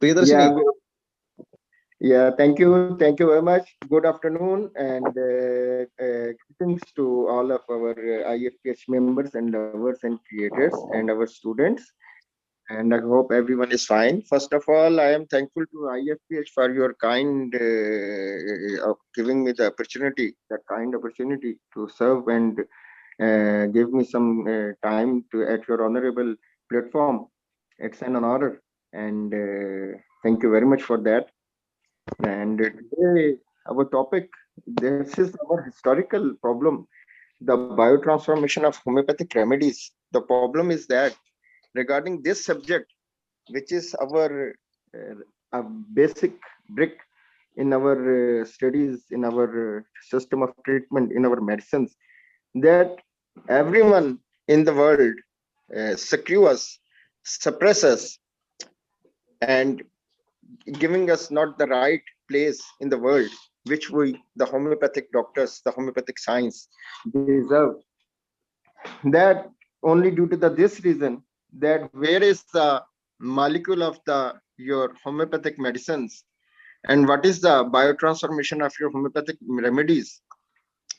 Priyadarshini. Yeah, yeah. Thank you very much. Good afternoon, and greetings to all of our IFPH members and lovers and creators and our students. And I hope everyone is fine. First of all, I am thankful to IFPH for your kind of giving me that kind opportunity to serve and give me some time to at your honorable platform. It's an honor, and thank you very much for that. And today, our topic, this is our historical problem, the biotransformation of homeopathic remedies. The problem is that regarding this subject, which is our a basic brick in our studies, in our system of treatment, in our medicines, that everyone in the world secure us, suppress us, and giving us not the right place in the world which we the homeopathic doctors, the homeopathic science deserve. That only due to this reason, that where is the molecule of the your homeopathic medicines, and what is the biotransformation of your homeopathic remedies.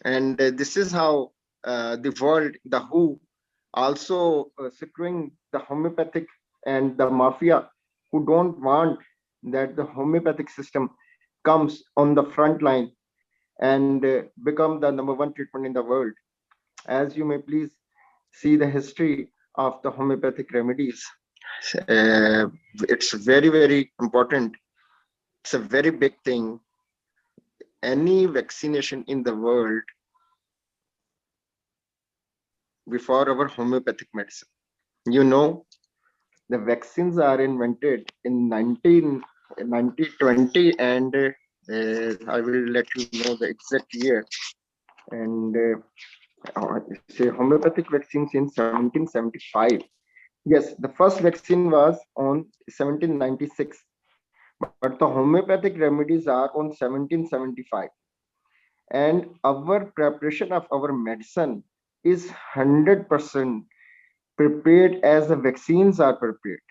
And this is how the world, the who, also securing the homeopathic and the mafia, who don't want that the homeopathic system comes on the front line and become the number one treatment in the world. As you may please see the history of the homeopathic remedies, uh, it's very important. It's a very big thing. Any vaccination in the world before our homeopathic medicine, you know, the vaccines are invented in 1920, and I will let you know the exact year. And say homeopathic vaccines in 1775. Yes, the first vaccine was on 1796, but the homeopathic remedies are on 1775. And our preparation of our medicine is 100% prepared as the vaccines are prepared.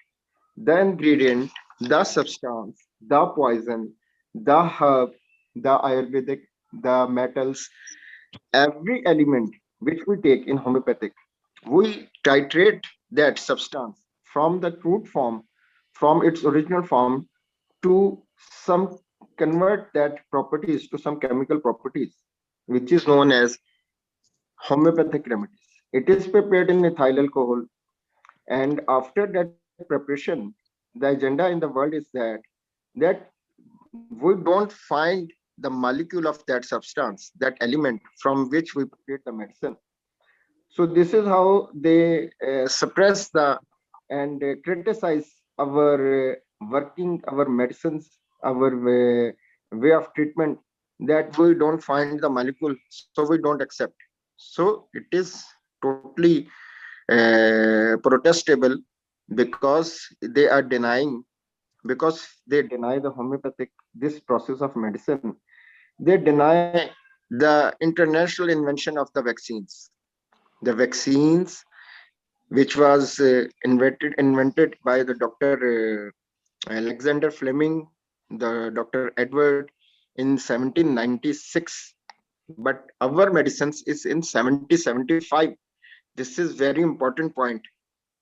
The ingredient, the substance, the poison, the herb, the Ayurvedic, the metals, every element which we take in homeopathic, we titrate that substance from the crude form, from its original form, to some convert that properties to some chemical properties, which is known as homeopathic remedies. It is prepared in methyl alcohol, and after that preparation, the agenda in the world is that we don't find the molecule of that substance, that element from which we prepare the medicine. So this is how they suppress the and criticize our working, our medicines, our way of treatment, that we don't find the molecule, so we don't accept. So it is totally protestable, because they are denying, because they deny the homeopathic, this process of medicine. They deny the international invention of the vaccines. The vaccines which was invented by the Dr. Alexander Fleming, the Dr. Edward in 1796, but our medicines is in 1775. This is very important point.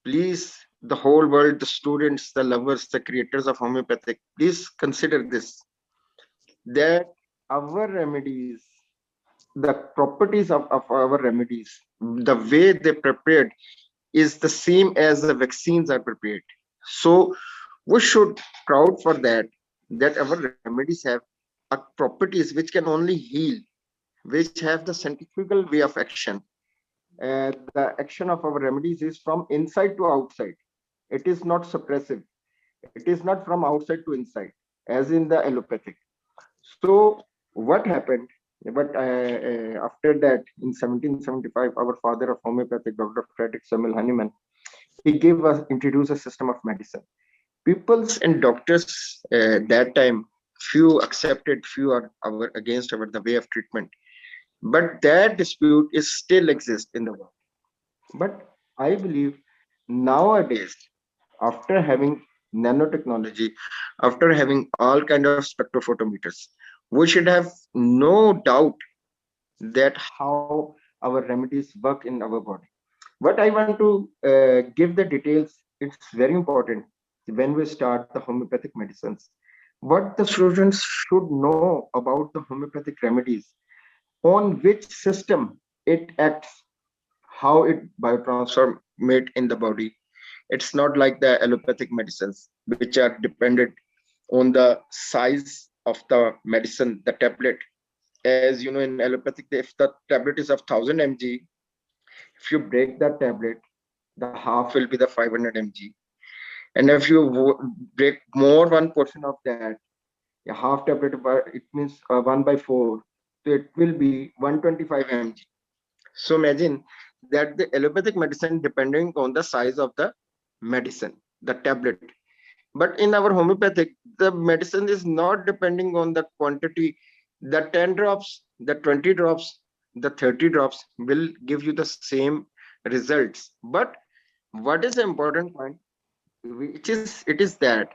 Please, the whole world, the students, the lovers, the creators of homeopathic, please consider this, that our remedies, the properties of our remedies, the way they prepared is the same as the vaccines are prepared. So we should proud for that, that our remedies have properties which can only heal, which have the scientific way of action. The action of our remedies is from inside to outside. It is not suppressive. It is not from outside to inside, as in the allopathic. So what happened? But after that, in 1775, our father of homeopathic, Dr. Frederick Samuel Hahnemann, he gave us introduced a system of medicine. Peoples and doctors that time, few accepted, few are against our the way of treatment. But that dispute is still exists in the world. But I believe nowadays, after having nanotechnology, after having all kind of spectrophotometers, we should have no doubt that how our remedies work in our body. But I want to give the details. It's very important when we start the homeopathic medicines. What the students should know about the homeopathic remedies, on which system it acts, how it biotransformate in the body. It's not like the allopathic medicines, which are dependent on the size of the medicine, the tablet. As you know, in allopathic, if the tablet is of 1000 mg, if you break that tablet, the half will be the 500 mg. And if you break more one portion of that, a half tablet, it means 1 by 4. So it will be 125 mg. So imagine that the allopathic medicine depending on the size of the medicine, the tablet. But in our homeopathic, the medicine is not depending on the quantity. The 10 drops, the 20 drops, the 30 drops will give you the same results. But what is the important point, it is that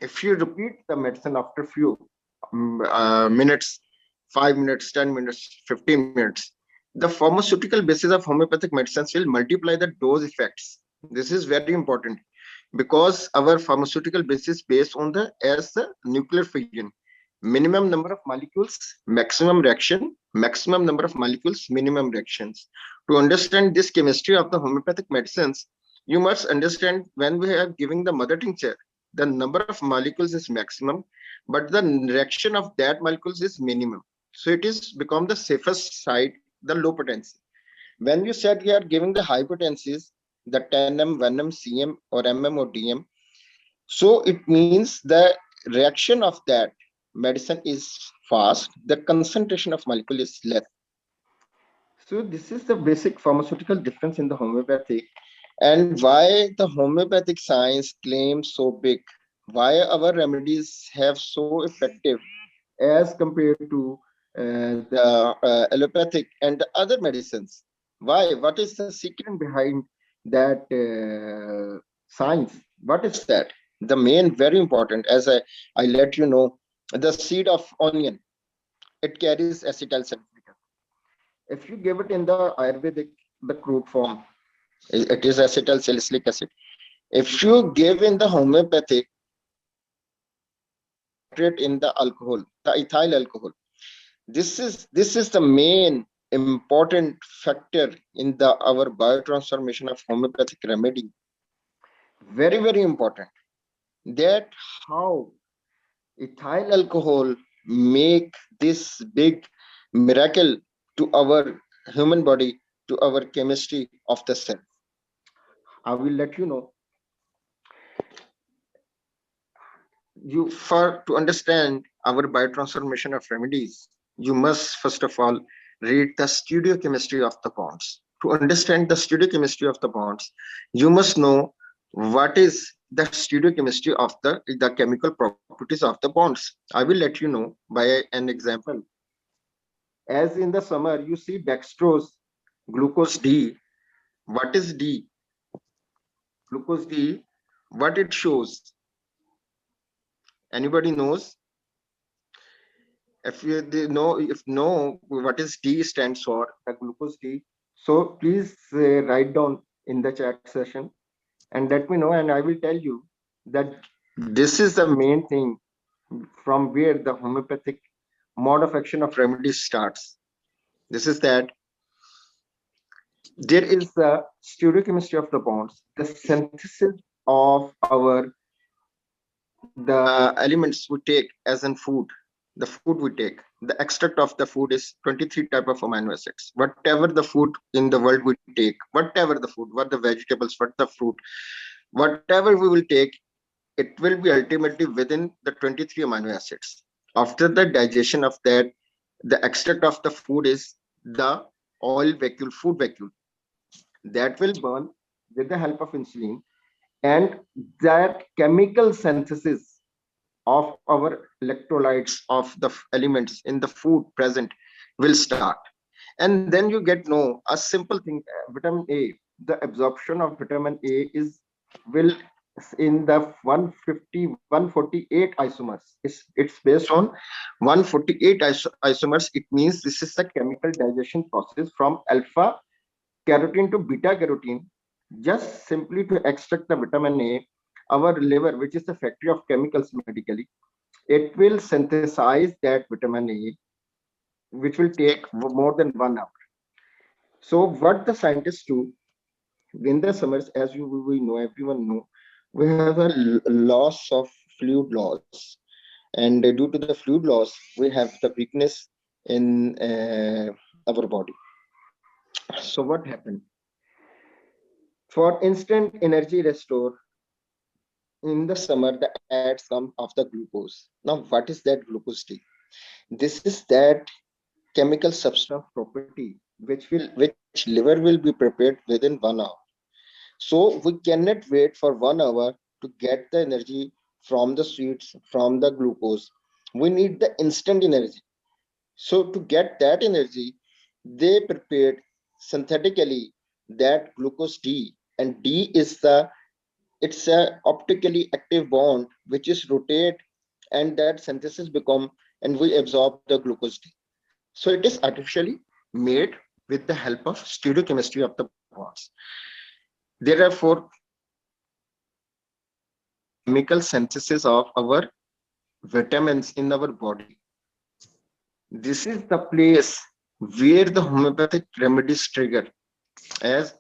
if you repeat the medicine after few minutes, 5 minutes, 10 minutes, 15 minutes, the pharmaceutical basis of homeopathic medicines will multiply the dose effects. This is very important because our pharmaceutical basis based on the as the nuclear fission, minimum number of molecules, maximum reaction, maximum number of molecules, minimum reactions. To understand this chemistry of the homeopathic medicines, you must understand when we are giving the mother tincture, the number of molecules is maximum, but the reaction of that molecules is minimum. So it is become the safest side, the low potency. When you said you are giving the high potencies, the 10m, 1m, cm, or mm or dm, so it means the reaction of that medicine is fast, the concentration of molecule is less. So this is the basic pharmaceutical difference in the homeopathic, and why the homeopathic science claims so big, why our remedies have so effective as compared to the allopathic and the other medicines. Why? What is the secret behind that science? What is that? The main, very important, as I let you know, the seed of onion, it carries acetylsalicylic acid. If you give it in the Ayurvedic, the crude form, it is acetylsalicylic acid. If you give in the homeopathic, nitrate in the alcohol, the ethyl alcohol, this is the main important factor in the our biotransformation of homeopathic remedy. Very important that how ethyl alcohol make this big miracle to our human body, to our chemistry of the cell. I will let you know. You, for to understand our biotransformation of remedies, you must first of all read the stereochemistry of the bonds. To understand the stereochemistry of the bonds, you must know what is the stereochemistry of the chemical properties of the bonds. I will let you know by an example. As in the summer, you see dextrose, glucose D. What is D? Glucose D, what it shows? Anybody knows? If you know what is D stands for, the glucose D, so please write down in the chat session and let me know, and I will tell you that this is the main thing from where the homeopathic mode of action of remedies starts. This is that there is the stereochemistry of the bonds, the synthesis of our the elements we take as in food, the food we take, the extract of the food is 23 type of amino acids. Whatever the food in the world we take, whatever the food, what the vegetables, what the fruit, whatever we will take, it will be ultimately within the 23 amino acids. After the digestion of that, the extract of the food is the oil vacuole, food vacuole, that will burn with the help of insulin, and that chemical synthesis of our electrolytes of the elements in the food present will start. And then you get know a simple thing, vitamin A, the absorption of vitamin A is will in the 150, 148 isomers. It's based on 148 isomers. It means this is a chemical digestion process from alpha carotene to beta carotene, just simply to extract the vitamin A. Our liver, which is the factory of chemicals medically, it will synthesize that vitamin A, which will take more than 1 hour. So what the scientists do in the summers, as we know, everyone know, we have a loss of fluid loss, and due to the fluid loss, we have the weakness in our body. So what happened? For instant energy restore, in the summer, the ads come of the glucose. Now, what is that glucose tea? This is that chemical substance property which liver will be prepared within 1 hour. So we cannot wait for 1 hour to get the energy from the sweets, from the glucose. We need the instant energy. So to get that energy, they prepared synthetically that glucose D, and D is the it's a optically active bond which is rotate, and that synthesis become, and we absorb the glucose D. So it is artificially made with the help of stereochemistry of the bonds. There are four chemical synthesis of our vitamins in our body. This is the place where the homeopathic remedies trigger. As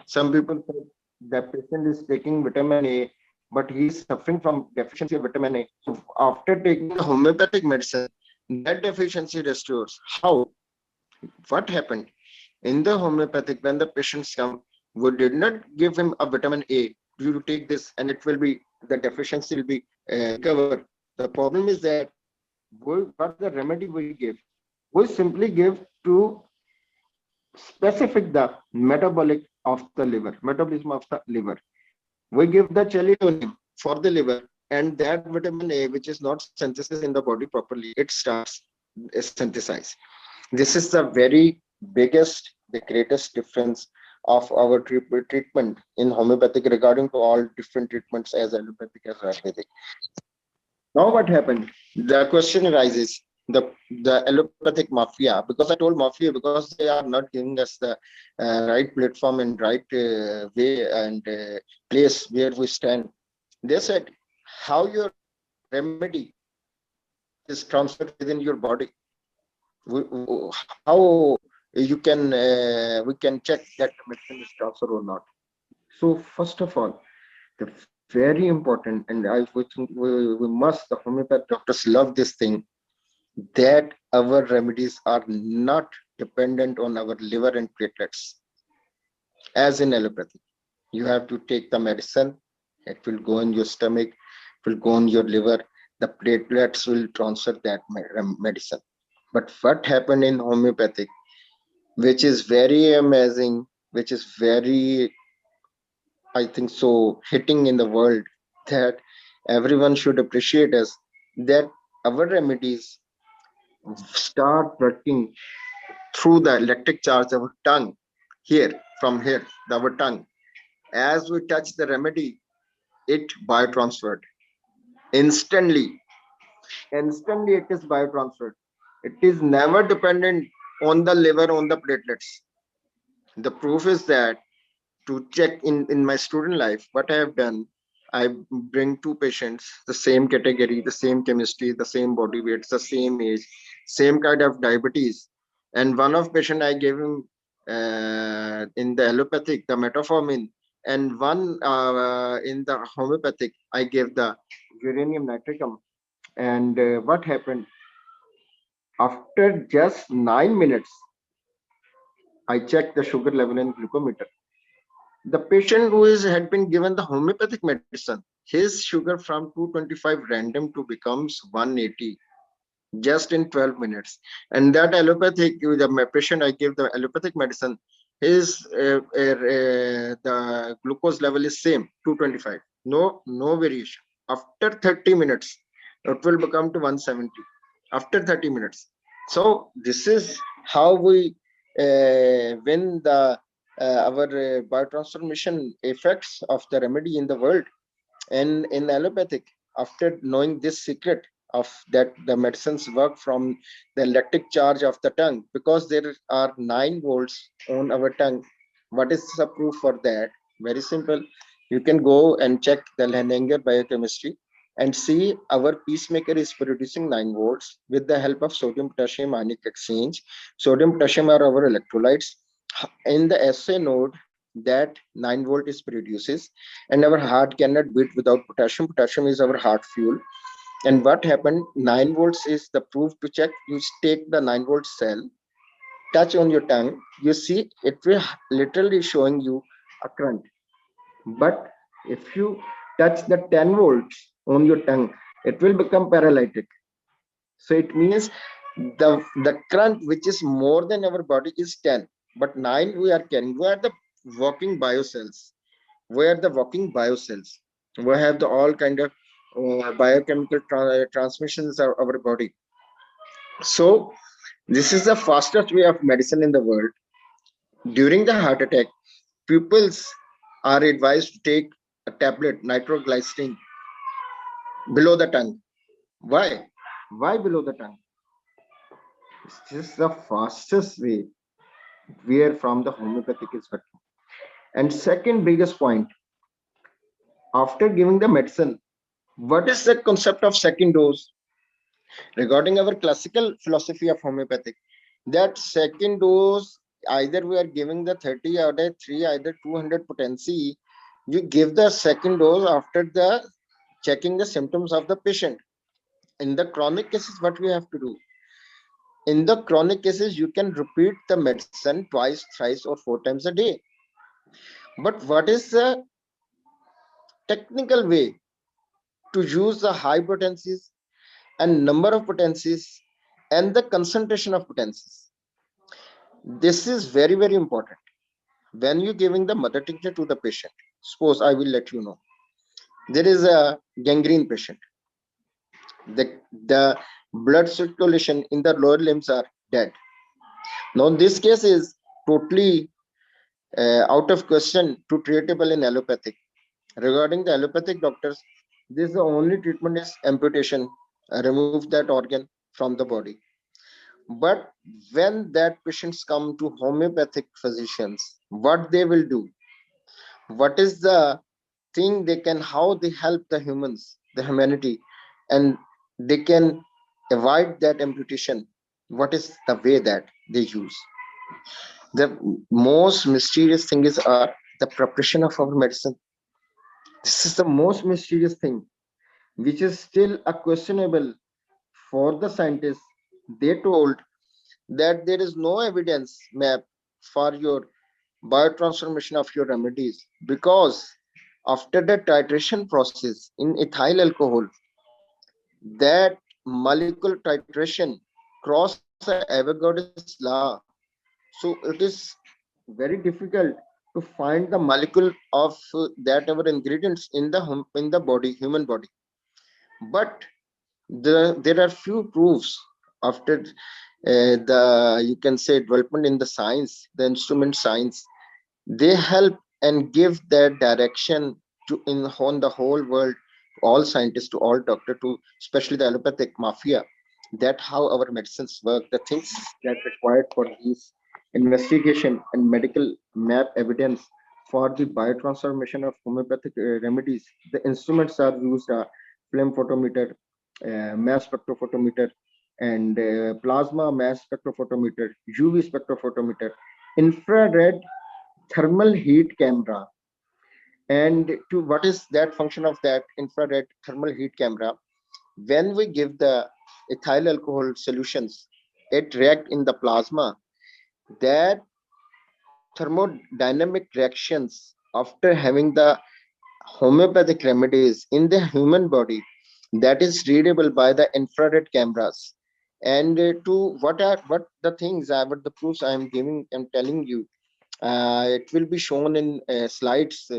some people say, the patient is taking vitamin A, but he is suffering from deficiency of vitamin A. So after taking the homeopathic medicine, that deficiency restores. How? What happened? In the homeopathic, when the patients come, we did not give him a vitamin A. You take this, and it will be the deficiency will be recovered. The problem is that what the remedy we give? We simply give to specific the metabolic of the liver, metabolism of the liver. We give the chelidonium for the liver, and that vitamin A, which is not synthesized in the body properly, it starts synthesized. This is the very biggest, the greatest difference of our treatment in homeopathic regarding to all different treatments as allopathic as Ayurvedic. Now what happened? The question arises: the allopathic mafia, because I told mafia because they are not giving us the right platform and right way and place where we stand. They said how your remedy is transferred within your body. How you can we can check that the medicine is transferred or not. So first of all, the very important, and I would think we must, the homeopath doctors love this thing, that our remedies are not dependent on our liver and platelets. As in allopathy, you have to take the medicine, it will go in your stomach, it will go in your liver, the platelets will transfer that medicine. But what happened in homeopathic, which is very amazing, which is very, I think so, hitting in the world, that everyone should appreciate us, that our remedies start working through the electric charge of our tongue. Here, from here, our tongue. As we touch the remedy, it biotransferred. Instantly, instantly it is biotransferred. It is never dependent on the liver, on the platelets. The proof is that, to check in my student life, what I have done, I bring two patients, the same category, the same chemistry, the same body weight, the same age, same kind of diabetes. And one of patient I gave him in the allopathic, the metformin, and one in the homeopathic, I gave the uranium nitricum. And what happened? After just 9 minutes, I checked the sugar level in glucometer. The patient who is had been given the homeopathic medicine, his sugar from 225 random to becomes 180 just in 12 minutes. And that allopathic, the patient I gave the allopathic medicine, his the glucose level is same, 225, no variation. After 30 minutes, it will become to 170 after 30 minutes. So this is how we when the our biotransformation effects of the remedy in the world. And in allopathic, after knowing this secret of that the medicines work from the electric charge of the tongue, because there are 9 volts on our tongue. What is the proof for that? Very simple. You can go and check the Lehninger biochemistry and see our peacemaker is producing 9 volts with the help of sodium potassium ionic exchange. Sodium potassium are our electrolytes. In the SA node, that 9 volt is produces, and our heart cannot beat without potassium. Potassium is our heart fuel. And what happened? 9 volts is the proof to check. You take the 9 volt cell, touch on your tongue, you see it will literally showing you a current. But if you touch the 10 volts on your tongue, it will become paralytic. So it means the current which is more than our body is 10, but 9 we are carrying. We are the walking biocells. We are the walking biocells. We have the all kind of biochemical transmissions of our body. So this is the fastest way of medicine in the world. During the heart attack, pupils are advised to take a tablet nitroglycerin below the tongue. Why? Why below the tongue? This is the fastest way where from the homeopathic is working. And second biggest point, after giving the medicine, what is the concept of second dose? Regarding our classical philosophy of homeopathic, that second dose, either we are giving the 30 or the 3, either 200 potency, you give the second dose after the checking the symptoms of the patient. In the chronic cases, what we have to do? In the chronic cases, you can repeat the medicine twice, thrice, or 4 times a day. But what is the technical way to use the high potencies and number of potencies and the concentration of potencies? This is very, very important. When you're giving the mother tincture to the patient, suppose I will let you know, there is a gangrene patient. The blood circulation in the lower limbs are dead. Now, this case is totally out of question to treatable in allopathic. Regarding the allopathic doctors, this is the only treatment is amputation, remove that organ from the body. But when that patients come to homeopathic physicians, what they will do? What is the thing they can, how they help the humans, the humanity, and they can avoid that amputation? What is the way that they use? The most mysterious thing is the preparation of our medicine. This is the most mysterious thing, which is still a questionable for the scientists. They told that there is no evidence map for your biotransformation of your remedies, because after the titration process in ethyl alcohol, that molecule titration cross Avogadro's law. So it is very difficult to find the molecule of that our ingredients in in the body, human body. But there are few proofs after the, you can say, development in the science, the instrument science. They help and give that direction to in on the whole world, all scientists, to all doctor, to especially the allopathic mafia, that how our medicines work, the things that required for these investigation and medical map evidence for the biotransformation of homeopathic remedies. The instruments are used, flame photometer, mass spectrophotometer, and plasma mass spectrophotometer, UV spectrophotometer, infrared thermal heat camera. And to what is that function of that infrared thermal heat camera? When we give the ethyl alcohol solutions, it react in the plasma. That thermodynamic reactions after having the homeopathic remedies in the human body, that is readable by the infrared cameras. And to what the things what the proofs I am giving, I'm telling you, it will be shown in slides.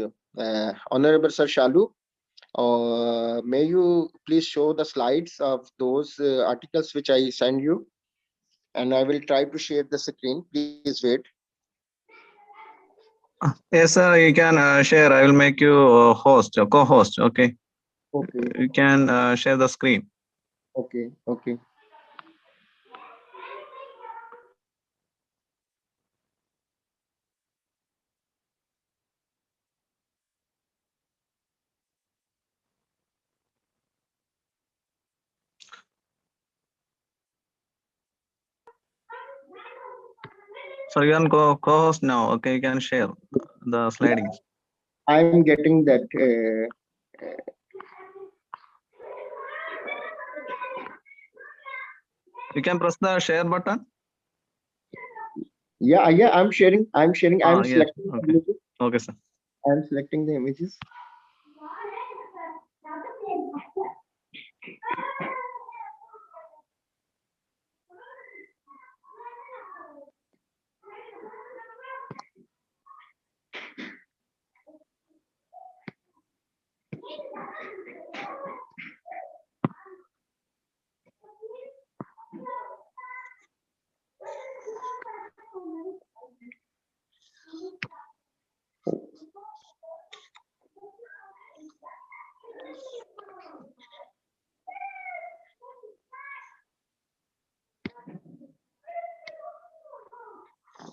Honorable Sir Shalu, may you please show the slides of those articles which I send you, and I will try to share the screen. Please wait. Yes, sir, you can share. I will make you host, co-host. Okay. Okay. You can share the screen. Okay. Okay. So you can go co-host now. Okay, you can share the slidings. I'm getting that. You can press the share button. Yeah. Yeah. I'm sharing. I'm sharing. I'm Yes. selecting the Okay. images. Okay, sir. I'm selecting the images.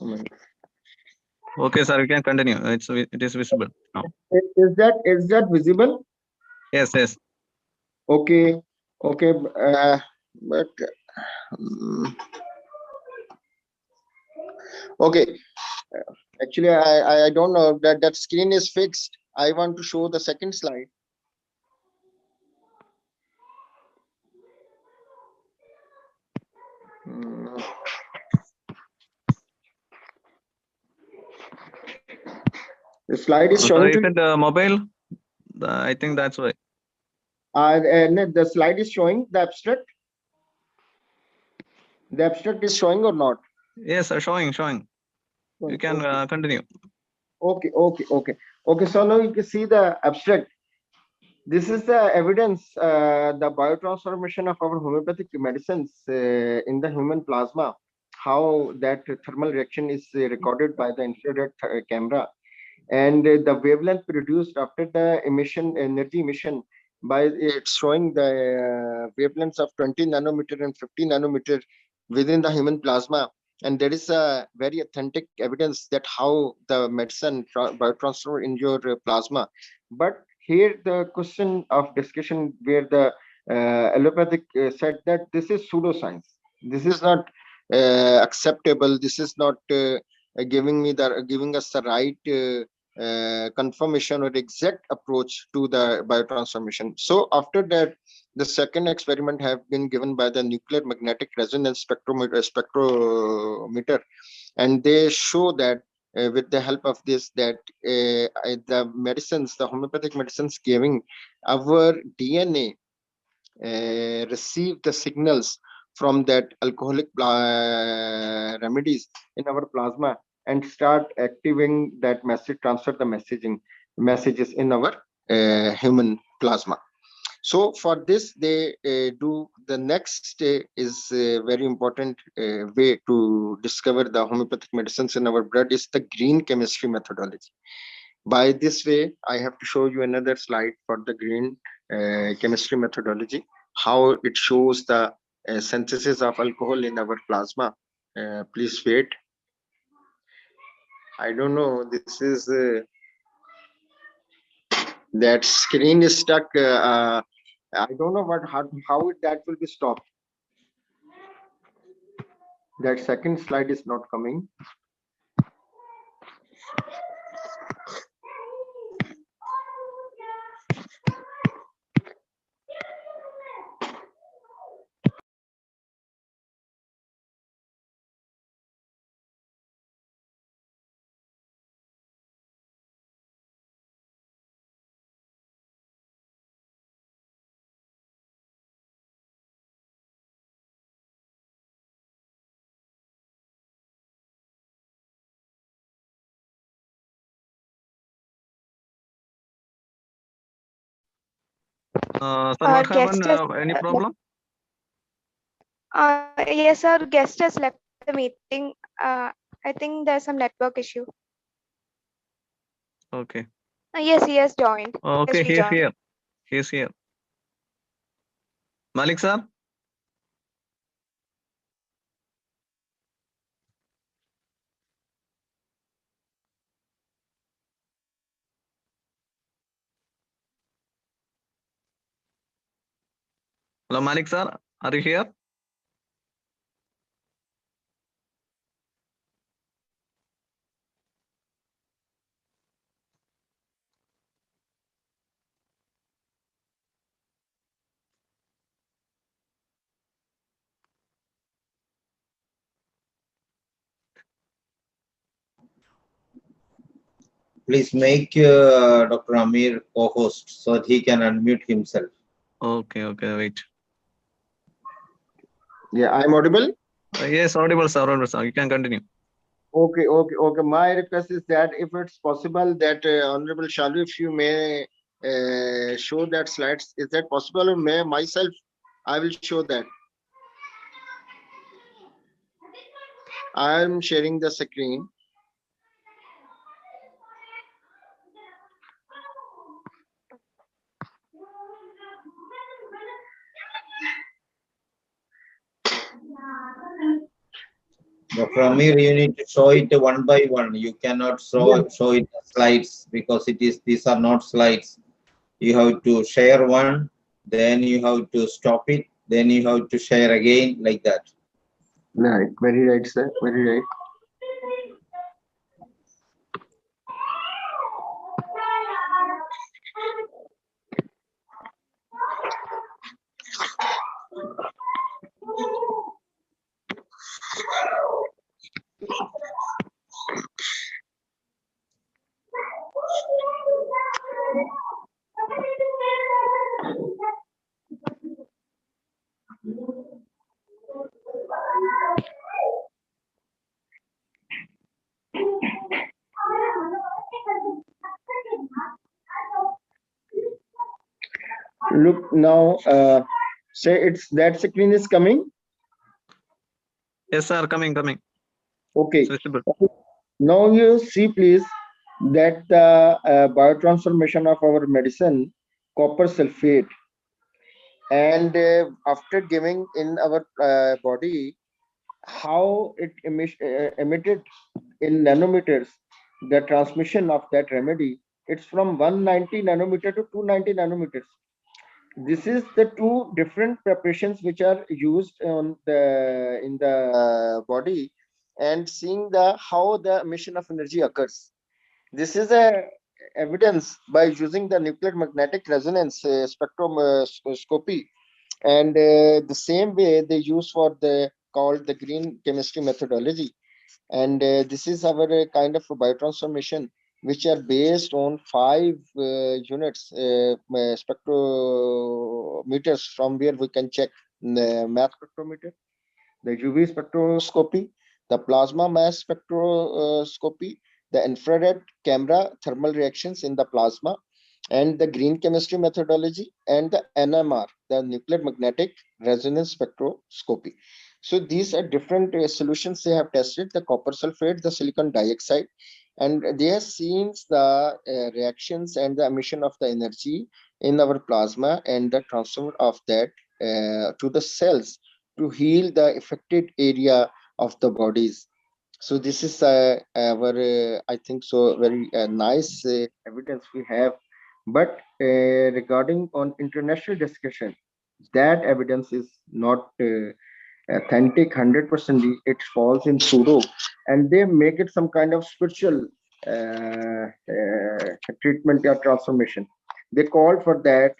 Oh my God. Okay, sir. You can continue. It is visible now. Is that visible? Yes. Yes. Okay. Okay. But um, okay. Actually, I don't know that screen is fixed. I want to show the second slide. Mm, The slide is So showing is to you. it mobile? I think that's why. No, the slide is showing the abstract. The abstract is showing or not? Yes, sir. Showing. You can Okay. continue. Okay. So now you can see the abstract. This is the evidence, the biotransformation of our homeopathic medicines in the human plasma. How that thermal reaction is recorded by the infrared camera, and the wavelength produced after the energy emission, by it's showing the wavelengths of 20 nanometer and 50 nanometer within the human plasma. And there is a very authentic evidence that how the medicine biotransfer in your plasma. But here the question of discussion where the allopathic said that this is pseudoscience, this is not acceptable, this is not giving us the right confirmation or exact approach to the biotransformation. So after that, the second experiment have been given by the nuclear magnetic resonance spectrometer, and they show that with the help of this, that the medicines, the homeopathic medicines giving our DNA receive the signals from that alcoholic remedies in our plasma, and start activating that message, transfer the messages in our human plasma. So for this, they do the next is very important way to discover the homeopathic medicines in our blood is the green chemistry methodology. By this way, I have to show you another slide for the green chemistry methodology, how it shows the synthesis of alcohol in our plasma. Please wait. I don't know. This is that screen is stuck. I don't know that will be stopped. That second slide is not coming. Sir, Our what happened? guest has Any problem? yes, our guest has left the meeting. I think there's some network issue. Okay. Yes, he has joined. Okay, He has he's rejoined. here. He's here. Malik sir? Hello, Malik sir, are you here? Please make Dr. Aamir co-host so that he can unmute himself. Okay, wait. Yeah, I'm audible. Yes, audible sir, you can continue. Okay. My request is that if it's possible that Honorable Shalu, if you may show that slides, is that possible? Or may myself, I will show that. I am sharing the screen. Dr. Aamir, you need to show it one by one. You cannot show it slides because these are not slides. You have to share one, then you have to stop it, then you have to share again, like that. Right, very right, sir. Very right. Look now, say it's that screen is coming. Yes sir, coming. Okay. It's visible. Now you see, please, that the biotransformation of our medicine, copper sulfate, and after giving in our body, how it emitted in nanometers, the transmission of that remedy, it's from 190 nanometer to 290 nanometers. This is the two different preparations which are used on the in the body, and seeing the how the emission of energy occurs. This is a evidence by using the nuclear magnetic resonance spectroscopy, and the same way they use for the called the green chemistry methodology. And this is our kind of a biotransformation which are based on 5 units spectrometers, from where we can check the mass spectrometer, the UV spectroscopy, the plasma mass spectroscopy, the infrared camera thermal reactions in the plasma, and the green chemistry methodology, and the NMR, the nuclear magnetic resonance spectroscopy. So these are different solutions they have tested, the copper sulfate, the silicon dioxide, and they have seen the reactions and the emission of the energy in our plasma and the transfer of that to the cells to heal the affected area of the bodies. So this is our, I think so, very nice evidence we have. But regarding on international discussion, that evidence is not authentic 100%. It falls in pseudo, and they make it some kind of spiritual treatment or transformation. They call for that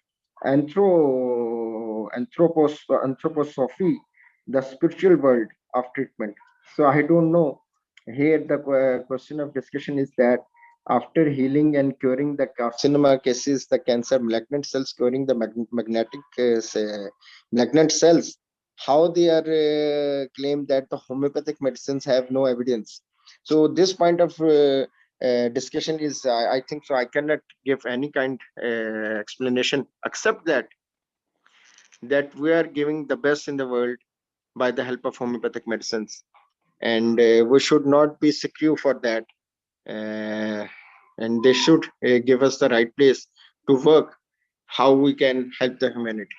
anthroposophy, the spiritual world of treatment. So I don't know. Here the question of discussion is that after healing and curing the carcinoma cases, the cancer malignant cells, curing the magnetic malignant cells, how they are claimed that the homeopathic medicines have no evidence. So this point of discussion is, I think so, I cannot give any kind explanation except that we are giving the best in the world by the help of homeopathic medicines, and we should not be secure for that, and they should give us the right place to work how we can help the humanity.